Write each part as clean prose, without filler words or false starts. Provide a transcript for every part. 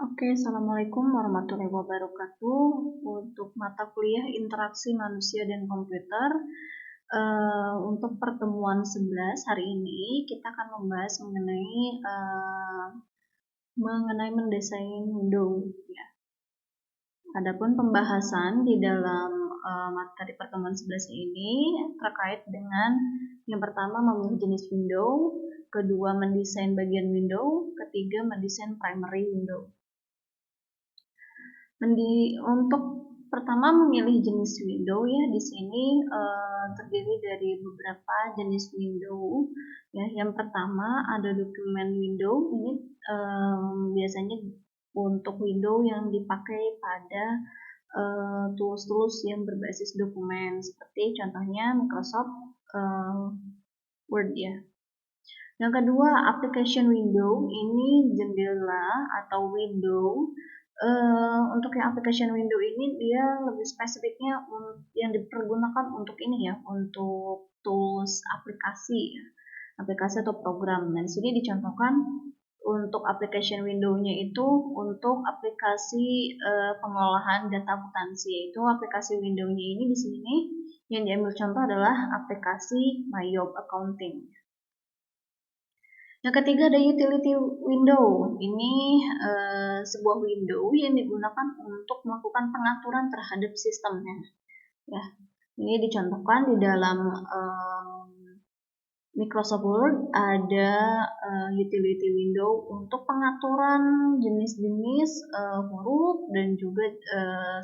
Oke, Assalamualaikum warahmatullahi wabarakatuh. Untuk mata kuliah interaksi manusia dan komputer, untuk pertemuan 11 hari ini kita akan membahas mengenai mendesain window. Ya. Adapun pembahasan di dalam materi pertemuan 11 ini terkait dengan yang pertama memilih jenis window, kedua mendesain bagian window, ketiga mendesain primary window. Untuk pertama memilih jenis window ya, di sini terdiri dari beberapa jenis window ya. Yang pertama ada dokumen window. Ini biasanya untuk window yang dipakai pada tools-tools yang berbasis dokumen, seperti contohnya Microsoft Word ya. Yang kedua, application window. Ini jendela atau window. Untuk yang application window ini dia lebih spesifiknya yang dipergunakan untuk ini ya, untuk tools aplikasi ya, aplikasi atau program. Dan di sini dicontohkan untuk application window-nya itu untuk aplikasi pengolahan data akuntansi. Itu aplikasi window-nya ini di sini yang diambil contoh adalah aplikasi MyYob Accounting. Yang ketiga ada utility window. Ini sebuah window yang digunakan untuk melakukan pengaturan terhadap sistemnya. Ya, ini dicontohkan di dalam Microsoft Word ada utility window untuk pengaturan jenis-jenis huruf dan juga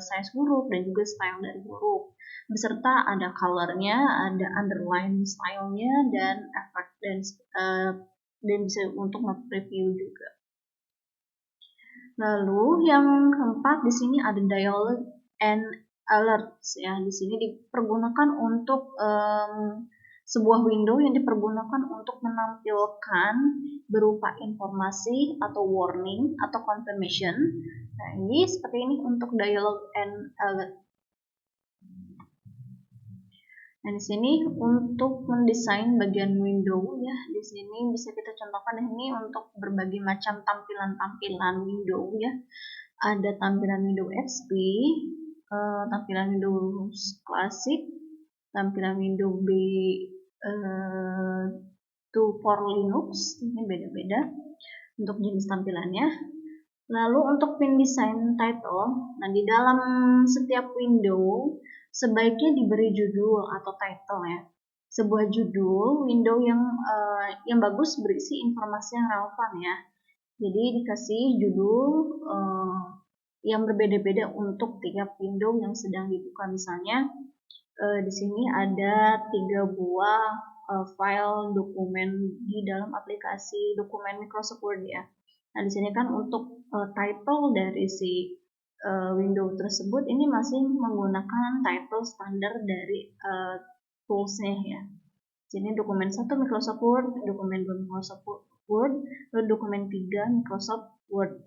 size huruf dan juga style dari huruf. Beserta ada colornya, ada underline stylenya dan efek dan bisa untuk nge-preview juga. Lalu yang keempat di sini ada dialog and alerts ya. Di sini dipergunakan untuk sebuah window yang dipergunakan untuk menampilkan berupa informasi atau warning atau confirmation. Nah, ini seperti ini untuk dialog and alert. Nah, di sini untuk mendesain bagian window ya, di sini bisa kita contohkan ini untuk berbagai macam tampilan-tampilan window ya. Ada tampilan window XP, tampilan Windows Classic, tampilan window for Linux, ini beda-beda untuk jenis tampilannya. Lalu untuk pin design title, nah di dalam setiap window sebaiknya diberi judul atau title ya. Sebuah judul window yang bagus berisi informasi yang relevan ya. Jadi dikasih judul yang berbeda-beda untuk tiap window yang sedang dibuka. Misalnya di sini ada 3 buah file dokumen di dalam aplikasi dokumen Microsoft Word ya. Nah, di sini kan untuk title dari si window tersebut ini masih menggunakan title standar dari toolsnya ya. Jadi dokumen 1 Microsoft Word, dokumen 2 Microsoft Word, lalu dokumen 3 Microsoft Word.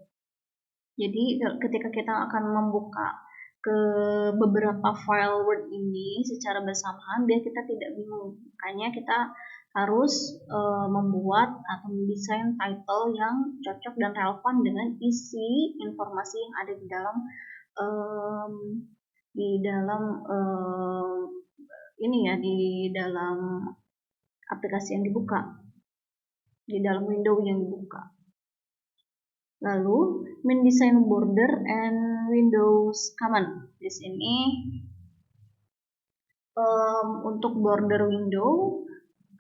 Jadi ketika kita akan membuka ke beberapa file Word ini secara bersamaan biar kita tidak bingung. Makanya kita harus membuat atau mendesain title yang cocok dan relevan dengan isi informasi yang ada di dalam aplikasi yang dibuka, di dalam window yang dibuka. Lalu mendesain border and windows command. Di sini untuk border window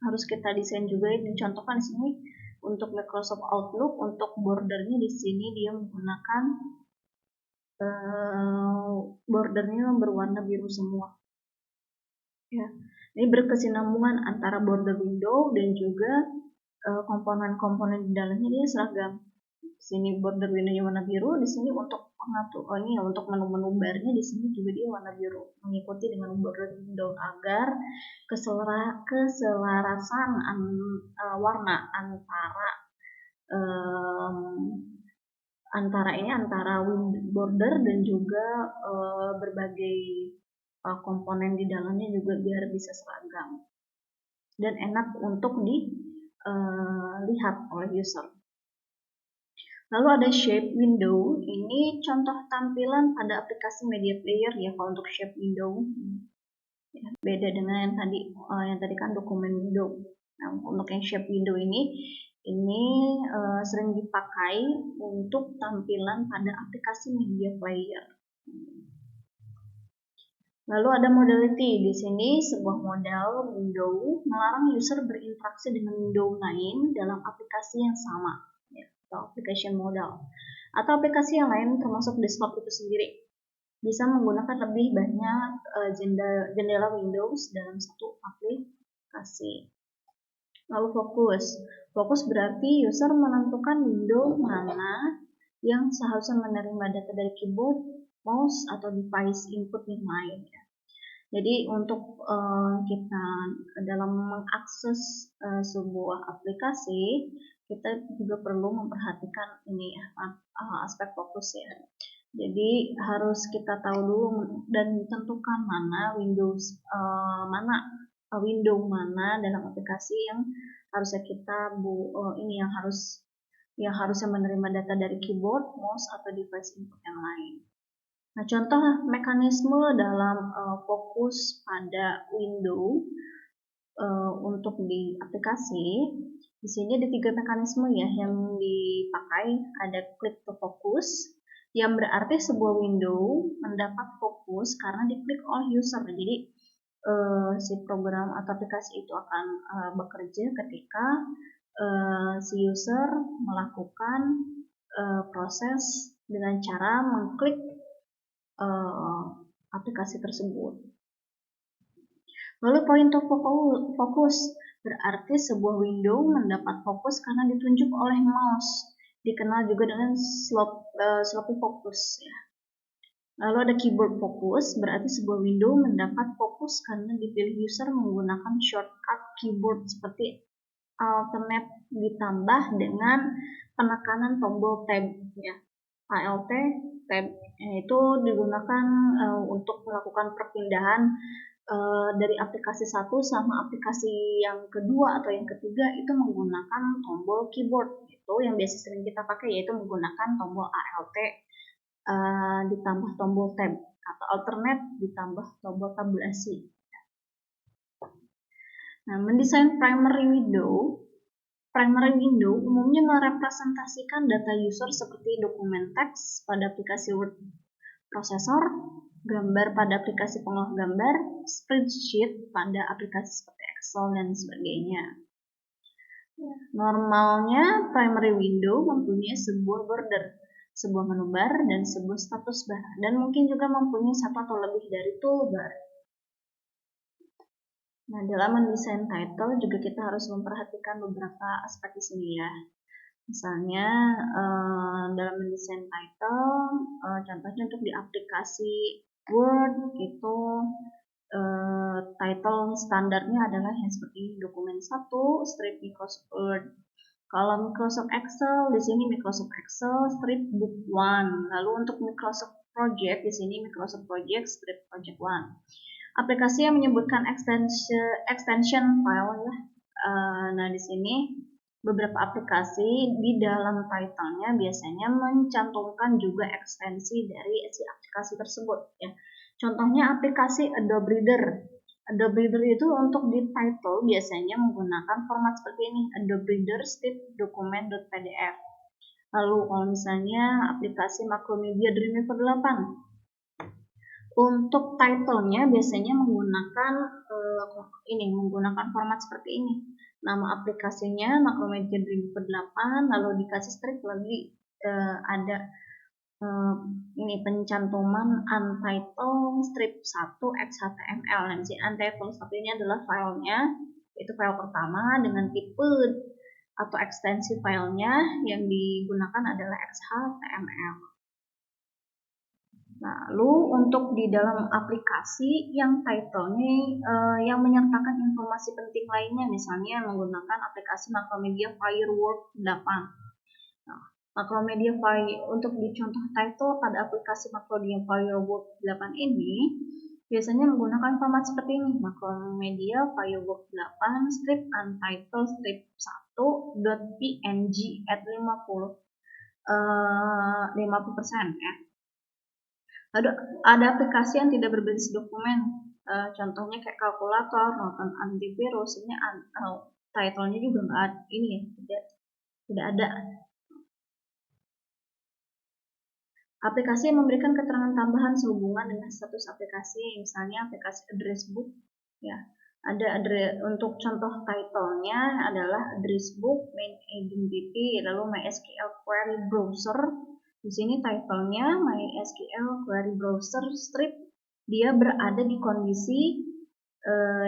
harus kita desain juga. Dicontohkan di sini untuk Microsoft Outlook, untuk bordernya di sini dia menggunakan bordernya berwarna biru semua. Ya, ini berkesinambungan antara border window dan juga komponen-komponen di dalamnya dia seragam. Di sini border window-nya warna biru, di sini untuk untuk menu-menu barnya di sini juga dia warna biru, mengikuti dengan border window agar keselarasan warna antara border dan juga berbagai komponen di dalamnya juga biar bisa seragam dan enak untuk dilihat oleh user. Lalu ada shape window, ini contoh tampilan pada aplikasi media player ya kalau untuk shape window. Ya, beda dengan yang tadi kan dokumen window. Nah, untuk yang shape window ini sering dipakai untuk tampilan pada aplikasi media player. Lalu ada modality. Di sini sebuah modal window melarang user berinteraksi dengan window lain dalam aplikasi yang sama, ya, atau application modal. Atau aplikasi yang lain termasuk desktop itu sendiri. Bisa menggunakan lebih banyak jendela Windows dalam satu aplikasi. Lalu fokus. Fokus berarti user menentukan window mana yang seharusnya menerima data dari keyboard, mouse, atau device input yang lain. Ya. Jadi untuk kita dalam mengakses sebuah aplikasi, kita juga perlu memperhatikan ini ya, aspek fokus ya. Jadi harus kita tahu dulu dan tentukan mana window mana dalam aplikasi yang harusnya kita yang harusnya menerima data dari keyboard, mouse, atau device input yang lain. Nah, contoh mekanisme dalam fokus pada window untuk di aplikasi. Di sini ada 3 mekanisme ya yang dipakai. Ada click to focus, yang berarti sebuah window mendapat fokus karena diklik oleh user. Jadi si program atau aplikasi itu akan bekerja ketika si user melakukan proses dengan cara mengklik aplikasi tersebut. Lalu point to focus berarti sebuah window mendapat fokus karena ditunjuk oleh mouse, dikenal juga dengan sloppy focus ya. Lalu ada keyboard focus, berarti sebuah window mendapat fokus karena dipilih user menggunakan shortcut keyboard seperti alternate ditambah dengan penekanan tombol tab ya. ALT tab itu digunakan untuk melakukan perpindahan dari aplikasi satu sama aplikasi yang kedua atau yang ketiga itu menggunakan tombol keyboard. Itu yang biasa sering kita pakai yaitu menggunakan tombol ALT ditambah tombol tab atau alternate ditambah tombol tabulasi. Nah, mendesain primary window umumnya merepresentasikan data user seperti dokumen teks pada aplikasi word processor, gambar pada aplikasi pengolah gambar, spreadsheet pada aplikasi seperti Excel dan sebagainya. Normalnya primary window mempunyai sebuah border, sebuah menu bar, dan sebuah status bar, dan mungkin juga mempunyai satu atau lebih dari toolbar. Nah, dalam mendesain title juga kita harus memperhatikan beberapa aspek di sini ya. Misalnya dalam mendesain title, contohnya untuk di aplikasi Word itu title standarnya adalah yang seperti dokumen 1, strip Microsoft Word. Kalau Microsoft Excel, di sini Microsoft Excel strip book 1. Lalu untuk Microsoft Project, di sini Microsoft Project strip project 1. Aplikasi yang menyebutkan extension file ya. Nah, di sini beberapa aplikasi di dalam title-nya biasanya mencantumkan juga ekstensi dari si aplikasi tersebut ya. Contohnya aplikasi Adobe Reader. Adobe Reader itu untuk di title biasanya menggunakan format seperti ini, Adobe Reader strip dokumen.pdf. Lalu kalau misalnya aplikasi Macromedia Dreamweaver 8, untuk title-nya biasanya menggunakan menggunakan format seperti ini. Nama aplikasinya Macromedia Dreamweaver 8, lalu dikasih strip lagi ada ini pencantuman untitled strip 1 XHTML. Nah, di sini untitled strip ini adalah filenya, itu file pertama dengan tipe atau ekstensi filenya yang digunakan adalah XHTML. Lalu untuk di dalam aplikasi yang title-nya yang menyertakan informasi penting lainnya, misalnya menggunakan aplikasi Macromedia Fireworks 8. Nah, Macromedia untuk di contoh title pada aplikasi Macromedia Fireworks 8 ini biasanya menggunakan format seperti ini, Macromedia Fireworks 8 strip untitled strip 1.png at 50. 50% ya. Ada aplikasi yang tidak berbasis dokumen, contohnya kayak kalkulator, noten antivirus, ini title-nya juga nggak ada, ini ya, tidak ada. Aplikasi yang memberikan keterangan tambahan sehubungan dengan status aplikasi, misalnya aplikasi address book, ya. Ada untuk contoh title-nya adalah address book, main identity, lalu MySQL query browser. Di sini title-nya MySQL query browser strip, dia berada di kondisi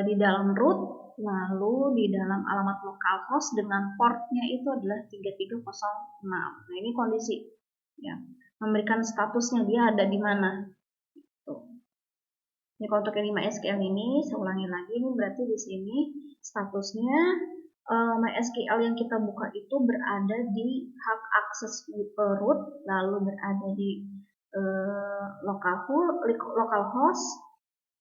di dalam root, lalu di dalam alamat localhost dengan portnya itu adalah 3306. Nah, ini kondisi, ya, memberikan statusnya dia ada di mana. Ini kalau untuk yang 5SQL ini, saya ulangi lagi, ini berarti di sini statusnya MySQL yang kita buka itu berada di hak akses root, lalu berada di localhost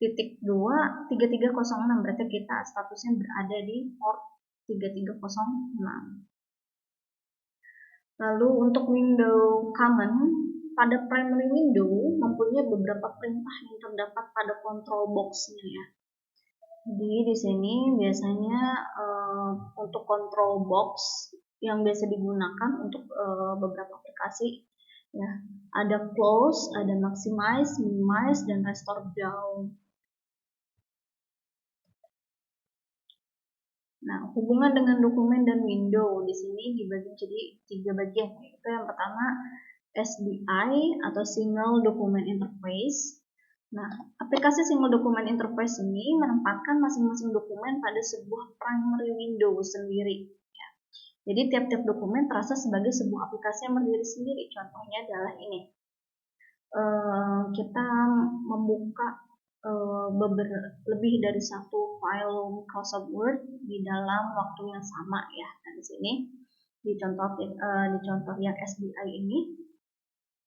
titik 2 3306, berarti kita statusnya berada di port 3306. Lalu untuk window common, pada primary window mempunyai beberapa perintah yang terdapat pada control box-nya ya. Jadi di sini biasanya untuk control box yang biasa digunakan untuk beberapa aplikasi ya, ada close, ada maximize, minimize, dan restore down. Nah, hubungan dengan dokumen dan window di sini dibagi jadi 3 bagian, yaitu yang pertama SDI atau Single Document Interface. Nah, aplikasi Single Document Interface ini menempatkan masing-masing dokumen pada sebuah primary window sendiri. Ya. Jadi tiap-tiap dokumen terasa sebagai sebuah aplikasi yang berdiri sendiri. Contohnya adalah ini. Kita membuka lebih dari satu file Microsoft Word di dalam waktu yang sama ya. Nah, di sini di contoh yang SDI ini,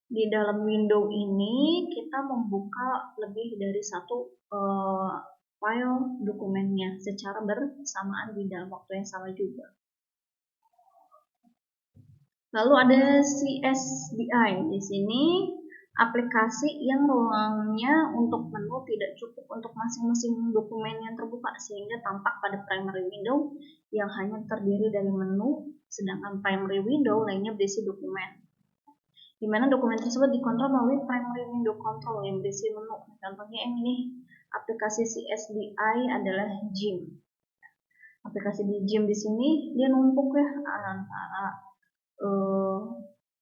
di dalam window ini kita membuka lebih dari satu file dokumennya secara bersamaan di dalam waktu yang sama juga. Lalu ada CSDI. Di sini aplikasi yang ruangnya untuk menu tidak cukup untuk masing-masing dokumen yang terbuka, sehingga tampak pada primary window yang hanya terdiri dari menu, sedangkan primary window lainnya berisi dokumen, di mana dokumen tersebut dikontrol melalui primary window control yang berisi menu. Contohnya ini, aplikasi CSDI adalah Gym. Aplikasi di Gym di sini dia numpuk ya, antara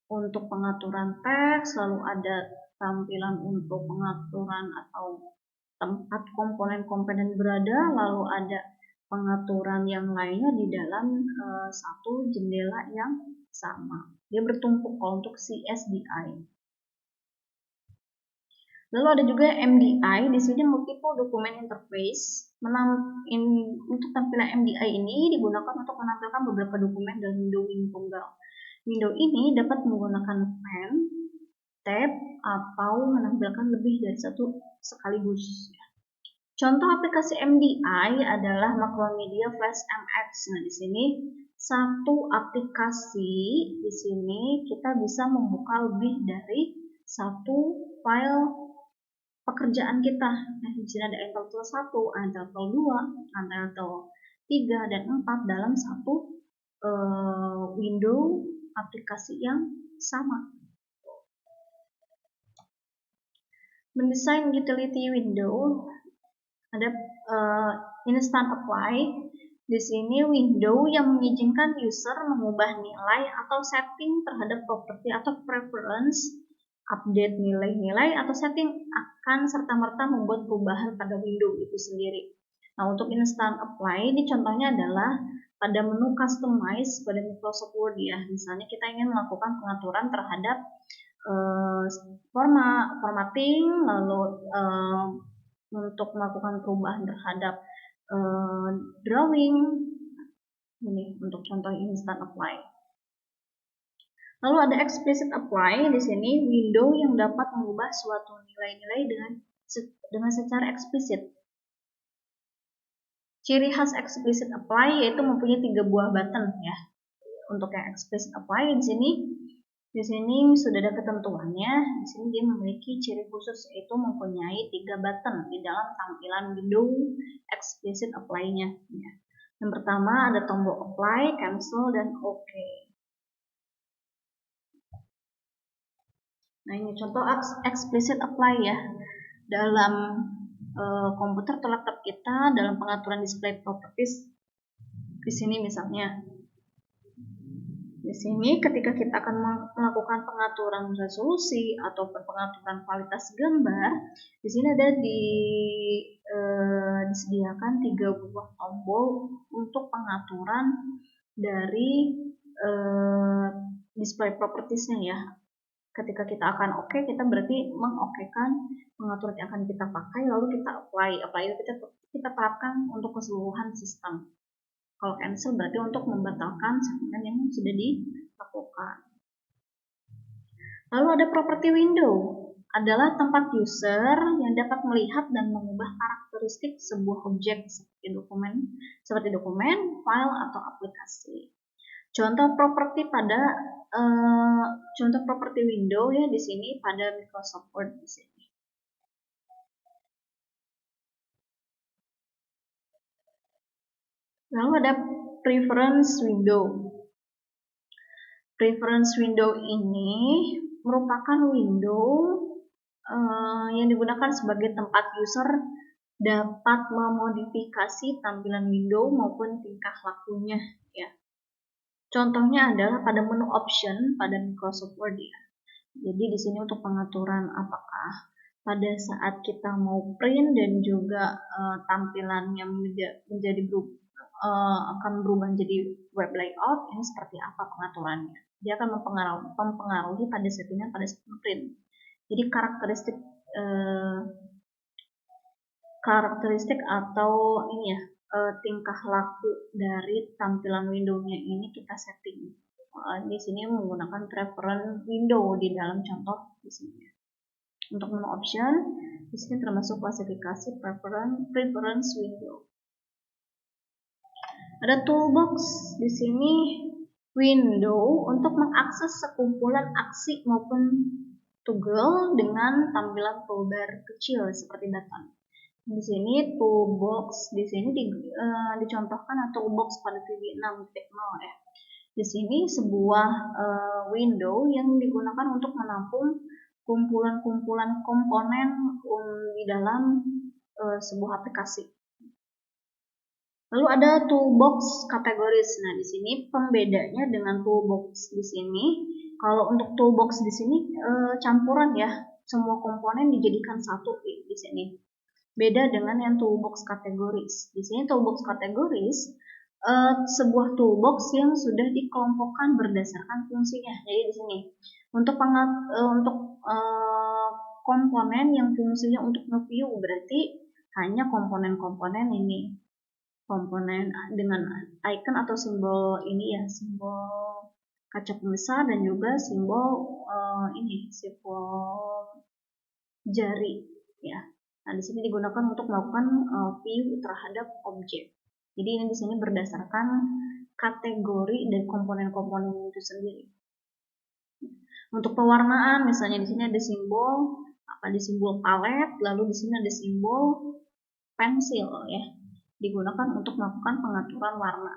untuk pengaturan teks, lalu ada tampilan untuk pengaturan atau tempat komponen-komponen berada, lalu ada pengaturan yang lainnya di dalam satu jendela yang sama. Dia bertumpuk kalau untuk CSDI. Lalu ada juga MDI, di sini multiple document interface. Untuk tampilan MDI ini digunakan untuk menampilkan beberapa dokumen dalam window tunggal. Window ini dapat menggunakan pen, tab, atau menampilkan lebih dari satu sekaligus. Contoh aplikasi MDI adalah Macromedia Flash MX. Nah, di sini satu aplikasi, di sini kita bisa membuka lebih dari satu file pekerjaan kita. Nah, di sini ada Untitled 1, Untitled 2, Untitled 3, dan 4 dalam satu window aplikasi yang sama. Mendesain utility window, ada instant apply. Di sini window yang mengizinkan user mengubah nilai atau setting terhadap properti atau preference, update nilai-nilai atau setting akan serta-merta membuat perubahan pada window itu sendiri. Nah, untuk instant apply ini contohnya adalah pada menu customize pada Microsoft Word ya. Misalnya kita ingin melakukan pengaturan terhadap formatting, lalu untuk melakukan perubahan terhadap drawing. Ini untuk contoh instant apply. Lalu ada explicit apply. Di sini window yang dapat mengubah suatu nilai-nilai dengan secara eksplisit. Ciri khas explicit apply yaitu mempunyai 3 buah button ya. Untuk yang explicit apply di sini Di sini sudah ada ketentuannya. Di sini dia memiliki ciri khusus yaitu mempunyai 3 button di dalam tampilan window explicit apply-nya. Ya. Yang pertama ada tombol apply, cancel, dan OK. Nah ini contoh explicit apply ya. Dalam komputer atau laptop kita dalam pengaturan display properties. Di sini misalnya. Di sini ketika kita akan melakukan pengaturan resolusi atau pengaturan kualitas gambar, di sini ada disediakan 3 buah tombol untuk pengaturan dari display propertiesnya ya. Ketika kita akan oke, kita berarti mengokekan pengaturan yang akan kita pakai, lalu kita apply itu kita terapkan untuk keseluruhan sistem. Kalau cancel berarti untuk membatalkan settingan yang sudah dilakukan. Lalu ada property window, adalah tempat user yang dapat melihat dan mengubah karakteristik sebuah objek seperti dokumen, file, atau aplikasi. Contoh properti window ya di sini pada Microsoft Word di sini. Lalu ada preference window. Preference window ini merupakan window yang digunakan sebagai tempat user dapat memodifikasi tampilan window maupun tingkah lakunya ya. Contohnya adalah pada menu option pada Microsoft Word ya. Jadi di sini untuk pengaturan apakah pada saat kita mau print dan juga tampilannya akan berubah menjadi web layout, ini seperti apa pengaturannya. Dia akan mempengaruhi pada settingan pada saat print. Jadi karakteristik atau ini ya tingkah laku dari tampilan window-nya ini kita setting. Di sini menggunakan preference window di dalam contoh di sini. Untuk menu option, di sini termasuk klasifikasi preference window. Ada toolbox di sini window untuk mengakses sekumpulan aksi maupun toggle dengan tampilan toolbar kecil seperti button. Di sini toolbox di sini dicontohkan toolbox pada VB 6.0 ya. Di sini sebuah window yang digunakan untuk menampung kumpulan-kumpulan komponen di dalam sebuah aplikasi. Lalu ada toolbox categories. Nah, di sini pembedanya dengan toolbox di sini. Kalau untuk toolbox di sini campuran ya, semua komponen dijadikan satu di sini. Beda dengan yang toolbox categories. Di sini toolbox categories sebuah toolbox yang sudah dikelompokkan berdasarkan fungsinya. Jadi di sini untuk komponen yang fungsinya untuk nge-view berarti hanya komponen-komponen ini. Komponen dengan icon atau simbol ini ya, simbol kaca pembesar dan juga simbol simbol jari ya. Nah, di sini digunakan untuk melakukan view terhadap objek. Jadi ini di sini berdasarkan kategori dan komponen-komponen itu sendiri. Untuk pewarnaan misalnya di sini ada simbol palet, lalu di sini ada simbol pensil ya. Digunakan untuk melakukan pengaturan warna.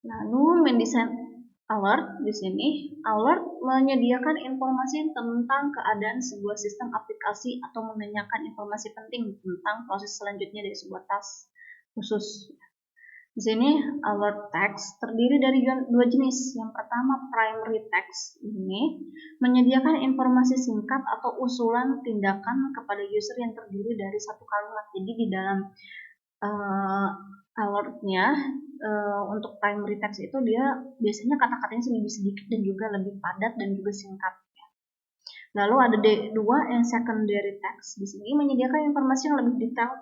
Lalu mendesain alert di sini, alert menyediakan informasi tentang keadaan sebuah sistem aplikasi atau menanyakan informasi penting tentang proses selanjutnya dari sebuah task khusus. Di sini alert text terdiri dari 2 jenis. Yang pertama primary text ini menyediakan informasi singkat atau usulan tindakan kepada user yang terdiri dari satu kalimat. Jadi di dalam alertnya untuk primary text itu dia biasanya kata-katanya lebih sedikit dan juga lebih padat dan juga singkat. Lalu ada D2 yang secondary text. Di sini menyediakan informasi yang lebih detail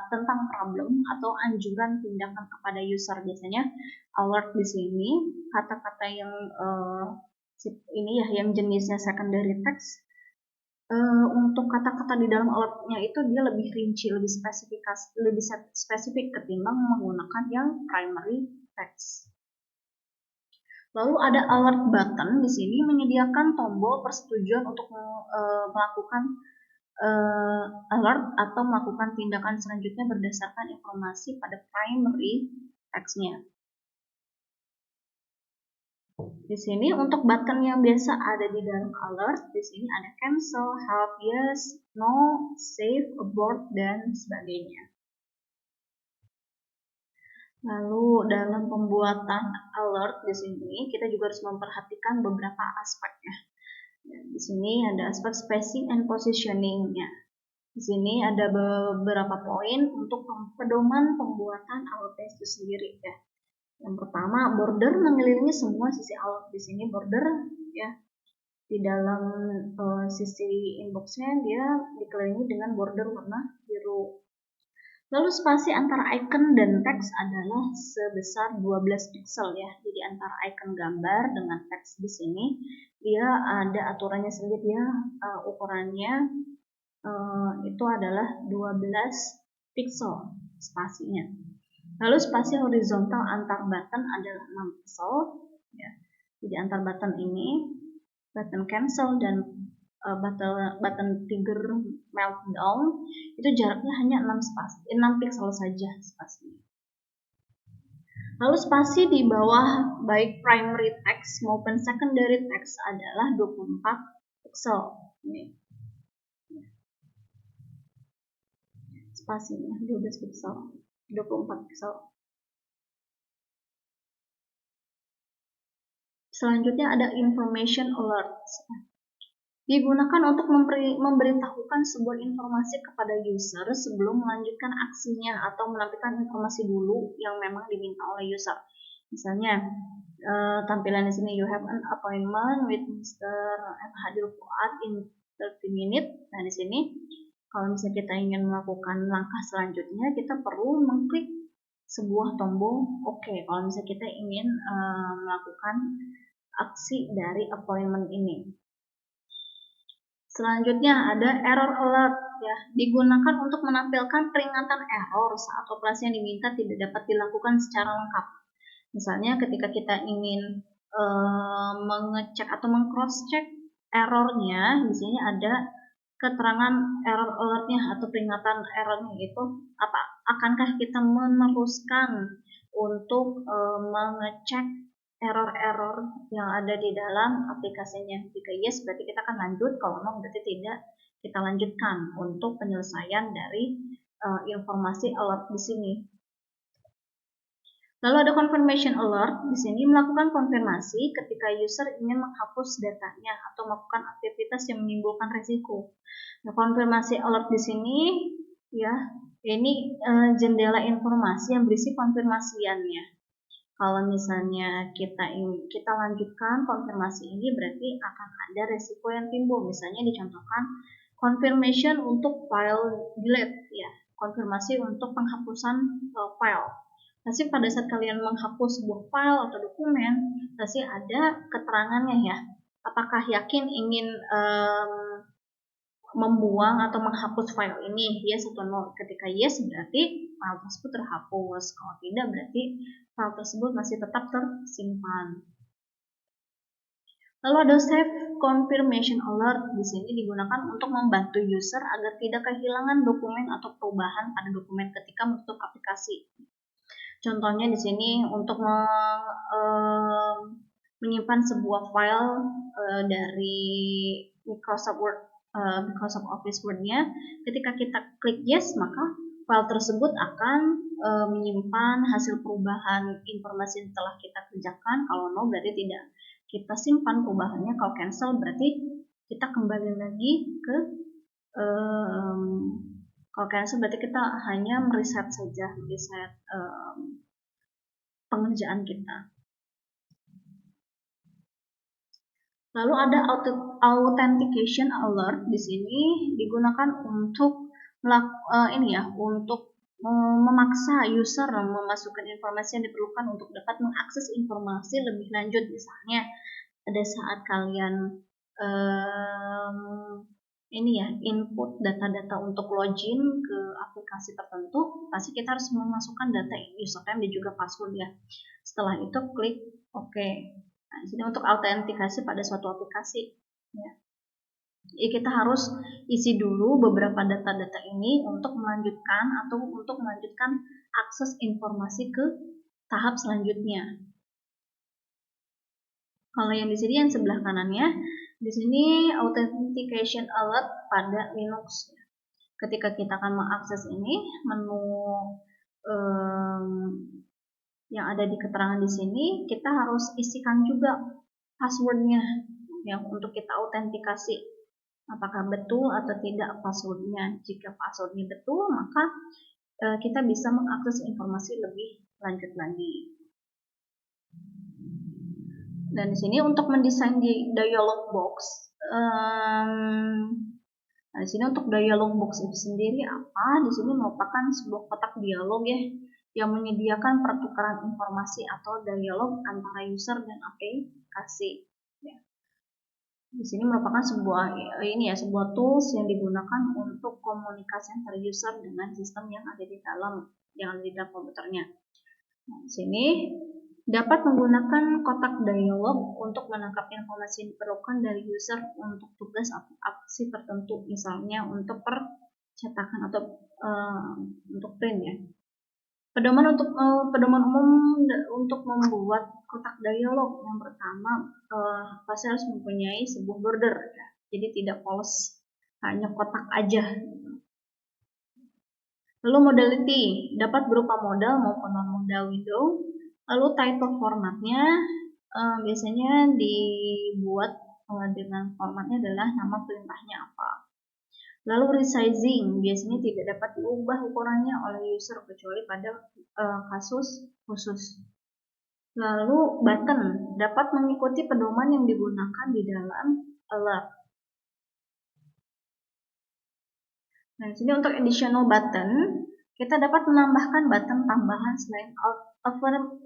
tentang problem atau anjuran tindakan kepada user. Biasanya alert di sini kata-kata yang yang jenisnya secondary text. Untuk kata-kata di dalam alertnya itu dia lebih rinci, lebih spesifik ketimbang menggunakan yang primary text. Lalu ada alert button di sini menyediakan tombol persetujuan untuk melakukan alert atau melakukan tindakan selanjutnya berdasarkan informasi pada primary text-nya. Di sini untuk button yang biasa ada di dalam alert, di sini ada cancel, help, yes, no, save, abort, dan sebagainya. Lalu dalam pembuatan alert di sini kita juga harus memperhatikan beberapa aspeknya. Di sini ada aspek spacing and positioning-nya. Di sini ada beberapa poin untuk pedoman pembuatan alert itu sendiri ya. Yang pertama, border mengelilingi semua sisi alert. Di sini border ya, di dalam sisi inboxnya dia dikelilingi dengan border warna biru. Lalu spasi antara icon dan teks adalah sebesar 12 pixel ya. Jadi antara icon gambar dengan teks di sini dia ada aturannya sendiri ya, ukurannya itu adalah 12 pixel spasinya. Lalu spasi horizontal antar button adalah 6 pixel ya. Jadi antar button ini, button cancel dan button trigger meltdown itu jaraknya hanya 6 pixel saja spasinya. Lalu spasi di bawah baik primary text maupun secondary text adalah 24 pixel. Ini spasinya 12 pixel, 24 pixel. Selanjutnya ada information alert. Digunakan untuk memberitahukan sebuah informasi kepada user sebelum melanjutkan aksinya atau menampilkan informasi dulu yang memang diminta oleh user. Misalnya tampilan di sini, you have an appointment with Mr. Hadil Fuad in 30 minutes. Nah di sini kalau misalnya kita ingin melakukan langkah selanjutnya, kita perlu mengklik sebuah tombol OK. Kalau misalnya kita ingin melakukan aksi dari appointment ini. Selanjutnya ada error alert ya, digunakan untuk menampilkan peringatan error saat operasi yang diminta tidak dapat dilakukan secara lengkap. Misalnya ketika kita ingin mengecek atau meng-cross-check errornya, di sini ada keterangan error alertnya atau peringatan errornya itu apa? Akankah kita meneruskan untuk mengecek error-error yang ada di dalam aplikasinya? Jika yes, berarti kita akan lanjut. Kalau no, berarti tidak kita lanjutkan untuk penyelesaian dari informasi alert di sini. Lalu ada confirmation alert. Di sini melakukan konfirmasi ketika user ingin menghapus datanya atau melakukan aktivitas yang menimbulkan resiko. Nah, konfirmasi alert di sini ya, ini jendela informasi yang berisi konfirmasiannya. Kalau misalnya kita lanjutkan konfirmasi ini, berarti akan ada resiko yang timbul. Misalnya dicontohkan confirmation untuk file delete ya, konfirmasi untuk penghapusan file. Pasti pada saat kalian menghapus sebuah file atau dokumen, pasti ada keterangannya ya. Apakah yakin ingin membuang atau menghapus file ini? Yes atau no? Ketika yes, berarti file tersebut terhapus. Kalau tidak, berarti file tersebut masih tetap tersimpan. Lalu ada save confirmation alert. Di sini digunakan untuk membantu user agar tidak kehilangan dokumen atau perubahan pada dokumen ketika menutup aplikasi. Contohnya di sini untuk menyimpan sebuah file dari Microsoft Word, Microsoft Office Word-nya, ketika kita klik yes, maka file tersebut akan menyimpan hasil perubahan informasi yang telah kita kerjakan. Kalau no, berarti tidak kita simpan perubahannya. Kalau cancel, berarti kita kembali lagi ke kalau cancel berarti kita hanya mereset saja, mereset pengerjaan kita. Lalu ada authentication alert. Di sini digunakan untuk untuk memaksa user memasukkan informasi yang diperlukan untuk dapat mengakses informasi lebih lanjut. Misalnya pada saat kalian input data-data untuk login ke aplikasi tertentu, pasti kita harus memasukkan data username dan juga password ya. Setelah itu klik OK. Nah, di sini untuk autentikasi pada suatu aplikasi. Ya. Jadi kita harus isi dulu beberapa data-data ini untuk melanjutkan akses informasi ke tahap selanjutnya. Kalau yang di sini yang sebelah kanannya, di sini authentication alert pada Linux. Ketika kita akan mengakses ini, menu yang ada di keterangan di sini, kita harus isikan juga passwordnya ya untuk kita autentikasi. Apakah betul atau tidak passwordnya? Jika passwordnya betul, maka kita bisa mengakses informasi lebih lanjut lagi. Dan di sini untuk mendesain di dialog box, nah di sini untuk dialog box itu sendiri apa? Di sini merupakan sebuah kotak dialog ya, yang menyediakan pertukaran informasi atau dialog antara user dan aplikasi. Ya. Di sini merupakan sebuah tools yang digunakan untuk komunikasi antara user dengan sistem yang ada di dalam komputernya. Nah, di sini dapat menggunakan kotak dialog untuk menangkap informasi yang diperlukan dari user untuk tugas atau aksi tertentu, misalnya untuk percetakan atau untuk print ya. Pedoman umum untuk membuat kotak dialog, yang pertama pasti harus mempunyai sebuah border ya. Jadi tidak polos, hanya kotak aja. Lalu modality dapat berupa modal maupun non-modal window. Lalu title formatnya biasanya dibuat dengan formatnya adalah nama perintahnya apa. Lalu resizing biasanya tidak dapat diubah ukurannya oleh user kecuali pada kasus khusus. Lalu button dapat mengikuti pedoman yang digunakan di dalam alert. Nah, di sini untuk additional button, kita dapat menambahkan button tambahan selain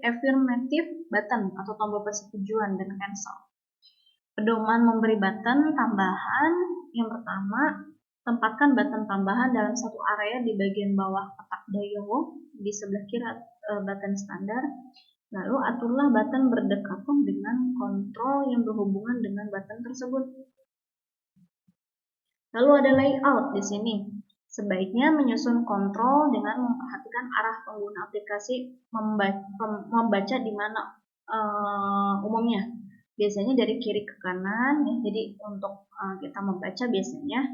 affirmative button atau tombol persetujuan dan cancel. Pedoman memberi button tambahan, yang pertama, tempatkan button tambahan dalam satu area di bagian bawah kotak dialog di sebelah kiri button standar. Lalu aturlah button berdekatan dengan kontrol yang berhubungan dengan button tersebut. Lalu ada layout di sini. Sebaiknya menyusun kontrol dengan memperhatikan arah pengguna aplikasi membaca di mana umumnya. Biasanya dari kiri ke kanan ya. Jadi untuk kita membaca biasanya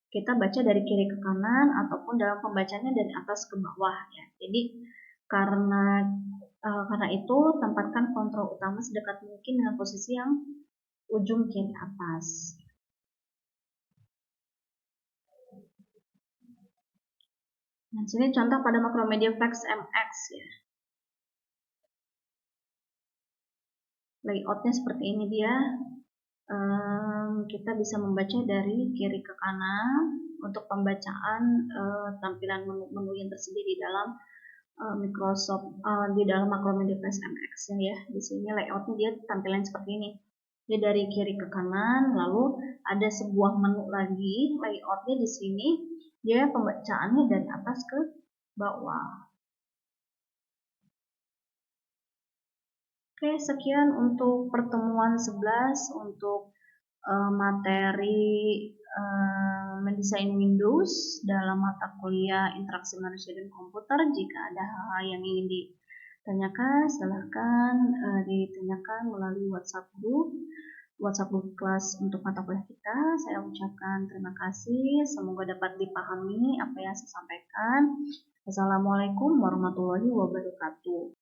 kita baca dari kiri ke kanan ataupun dalam pembacanya dari atas ke bawah ya. Jadi karena itu tempatkan kontrol utama sedekat mungkin dengan posisi yang ujung kiri atas. Nah, sini contoh pada Macromedia Flex MX ya. Layoutnya seperti ini dia. Kita bisa membaca dari kiri ke kanan untuk pembacaan tampilan menu yang tersedia di dalam di dalam Macromedia Flex MX ya. Di sini layoutnya dia tampilan seperti ini. Dia dari kiri ke kanan, lalu ada sebuah menu lagi, layoutnya di sini dia pembacaannya dari atas ke bawah. Oke, sekian untuk pertemuan 11 untuk materi mendesain Windows dalam mata kuliah interaksi manusia dan komputer. Jika ada hal-hal yang ingin ditanyakan, silahkan ditanyakan melalui WhatsApp group kelas untuk mata kuliah kita. Saya ucapkan terima kasih, semoga dapat dipahami apa yang saya sampaikan. Assalamualaikum warahmatullahi wabarakatuh.